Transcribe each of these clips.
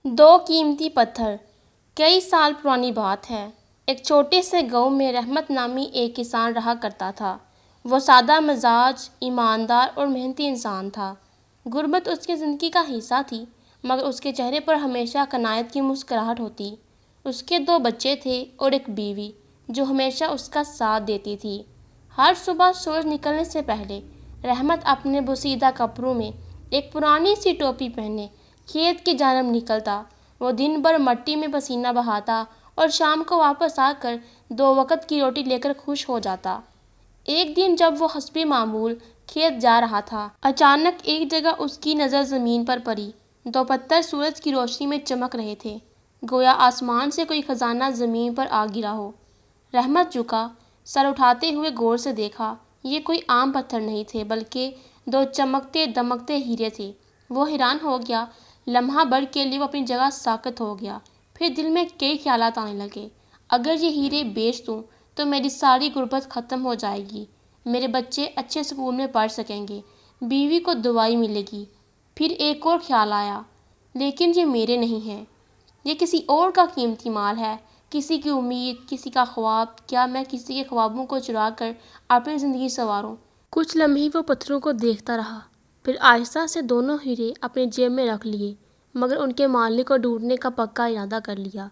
دو قیمتی پتھر۔ کئی سال پرانی بات ہے۔ ایک چھوٹے سے گاؤں میں رحمت نامی ایک کسان رہا کرتا تھا۔ وہ سادہ مزاج، ایماندار اور محنتی انسان تھا۔ غربت اس کی زندگی کا حصہ تھی، مگر اس کے چہرے پر ہمیشہ قناعت کی مسکراہٹ ہوتی۔ اس کے دو بچے تھے اور ایک بیوی، جو ہمیشہ اس کا ساتھ دیتی تھی۔ ہر صبح سورج نکلنے سے پہلے رحمت اپنے بوسیدہ کپڑوں میں ایک پرانی سی ٹوپی پہنے کھیت کی جانب نکلتا۔ وہ دن بھر مٹی میں پسینہ بہاتا اور شام کو واپس آ کر دو وقت کی روٹی لے کر خوش ہو جاتا۔ ایک دن جب وہ حسب معمول کھیت جا رہا تھا، اچانک ایک جگہ اس کی نظر زمین پر پڑی۔ دو پتھر سورج کی روشنی میں چمک رہے تھے، گویا آسمان سے کوئی خزانہ زمین پر آ گرا ہو۔ رحمت جھکا، سر اٹھاتے ہوئے غور سے دیکھا۔ یہ کوئی عام پتھر نہیں تھے، بلکہ دو چمکتے دمکتے ہیرے تھے۔ وہ حیران ہو گیا۔ لمحہ بھر کے لیے وہ اپنی جگہ ساکت ہو گیا۔ پھر دل میں کئی خیالات آنے لگے۔ اگر یہ ہیرے بیچ دوں تو میری ساری غربت ختم ہو جائے گی، میرے بچے اچھے اسکول میں پڑھ سکیں گے، بیوی کو دوائی ملے گی۔ پھر ایک اور خیال آیا، لیکن یہ میرے نہیں ہیں، یہ کسی اور کا قیمتی مال ہے، کسی کی امید، کسی کا خواب۔ کیا میں کسی کے خوابوں کو چرا کر اپنی زندگی سنواروں؟ کچھ لمحے وہ پتھروں کو دیکھتا رہا، پھر آہستہ سے دونوں ہیرے اپنی جیب میں رکھ لیے، مگر ان کے مالک کو ڈھونڈنے کا پکا ارادہ کر لیا۔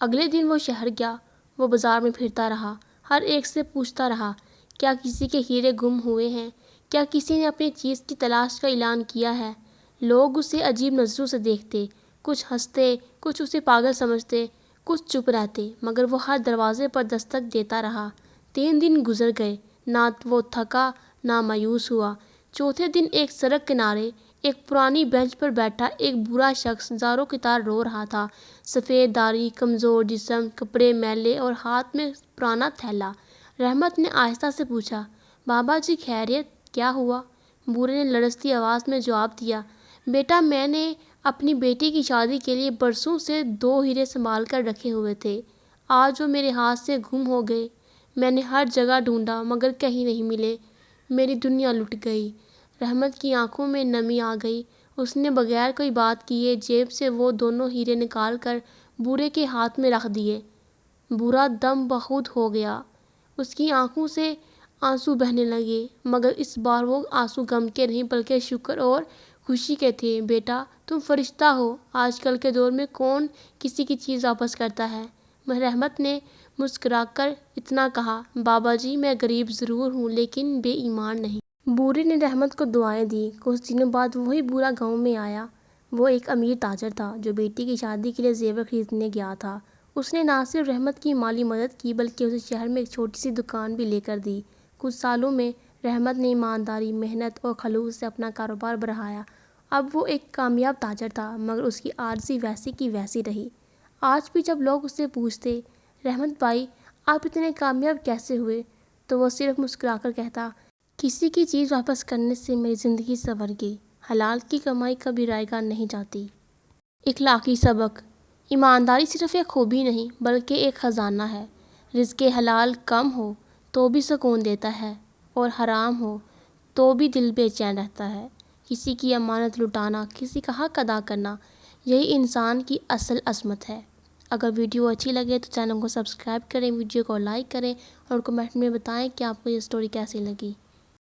اگلے دن وہ شہر گیا۔ وہ بازار میں پھرتا رہا، ہر ایک سے پوچھتا رہا، کیا کسی کے ہیرے گم ہوئے ہیں؟ کیا کسی نے اپنی چیز کی تلاش کا اعلان کیا ہے؟ لوگ اسے عجیب نظروں سے دیکھتے، کچھ ہنستے، کچھ اسے پاگل سمجھتے، کچھ چپ رہتے، مگر وہ ہر دروازے پر دستک دیتا رہا۔ 3 دن گزر گئے، نہ وہ تھکا نہ مایوس ہوا۔ چوتھے دن ایک سڑک کنارے ایک پرانی بینچ پر بیٹھا ایک بوڑھا شخص زاروں کی طرح رو رہا تھا۔ سفید داڑھی، کمزور جسم، کپڑے میلے اور ہاتھ میں پرانا تھیلا۔ رحمت نے آہستہ سے پوچھا، بابا جی خیریت؟ کیا ہوا؟ بوڑھے نے لرزتی آواز میں جواب دیا، بیٹا میں نے اپنی بیٹی کی شادی کے لیے برسوں سے 2 ہیرے سنبھال کر رکھے ہوئے تھے، آج وہ میرے ہاتھ سے گم ہو گئے۔ میں نے ہر جگہ ڈھونڈا مگر کہیں نہیں ملے، میری دنیا لٹ گئی۔ رحمت کی آنکھوں میں نمی آ گئی۔ اس نے بغیر کوئی بات کیے جیب سے وہ دونوں ہیرے نکال کر بوڑھے کے ہاتھ میں رکھ دیے۔ بوڑھا دم بخود ہو گیا، اس کی آنکھوں سے آنسو بہنے لگے، مگر اس بار وہ آنسو غم کے نہیں بلکہ شکر اور خوشی کے تھے۔ بیٹا تم فرشتہ ہو، آج کل کے دور میں کون کسی کی چیز واپس کرتا ہے؟ رحمت نے مسکرا کر اتنا کہا، بابا جی میں غریب ضرور ہوں لیکن بے ایمان نہیں۔ بوڑھے نے رحمت کو دعائیں دیں۔ کچھ دنوں بعد وہی بوڑھا گاؤں میں آیا۔ وہ ایک امیر تاجر تھا جو بیٹی کی شادی کے لیے زیور خریدنے گیا تھا۔ اس نے نہ صرف رحمت کی مالی مدد کی بلکہ اسے شہر میں ایک چھوٹی سی دکان بھی لے کر دی۔ کچھ سالوں میں رحمت نے ایمانداری، محنت اور خلوص سے اپنا کاروبار بڑھایا۔ اب وہ ایک کامیاب تاجر تھا، مگر اس کی عاجزی ویسی کی ویسی رہی۔ آج بھی جب لوگ اس سے پوچھتے، رحمت بھائی آپ اتنے کامیاب کیسے ہوئے، تو وہ صرف مسکرا کر کہتا، کسی کی چیز واپس کرنے سے میری زندگی سنور گئی۔ حلال کی کمائی کبھی رائے گاہ نہیں جاتی۔ اخلاقی سبق: ایمانداری صرف ایک خوبی نہیں بلکہ ایک خزانہ ہے۔ رزق حلال کم ہو تو بھی سکون دیتا ہے، اور حرام ہو تو بھی دل بے چین رہتا ہے۔ کسی کی امانت لٹانا، کسی کا حق ادا کرنا، یہی انسان کی اصل عظمت ہے۔ اگر ویڈیو اچھی لگے تو چینل کو سبسکرائب کریں، ویڈیو کو لائک کریں اور کمنٹ میں بتائیں کہ آپ کو یہ سٹوری کیسی لگی۔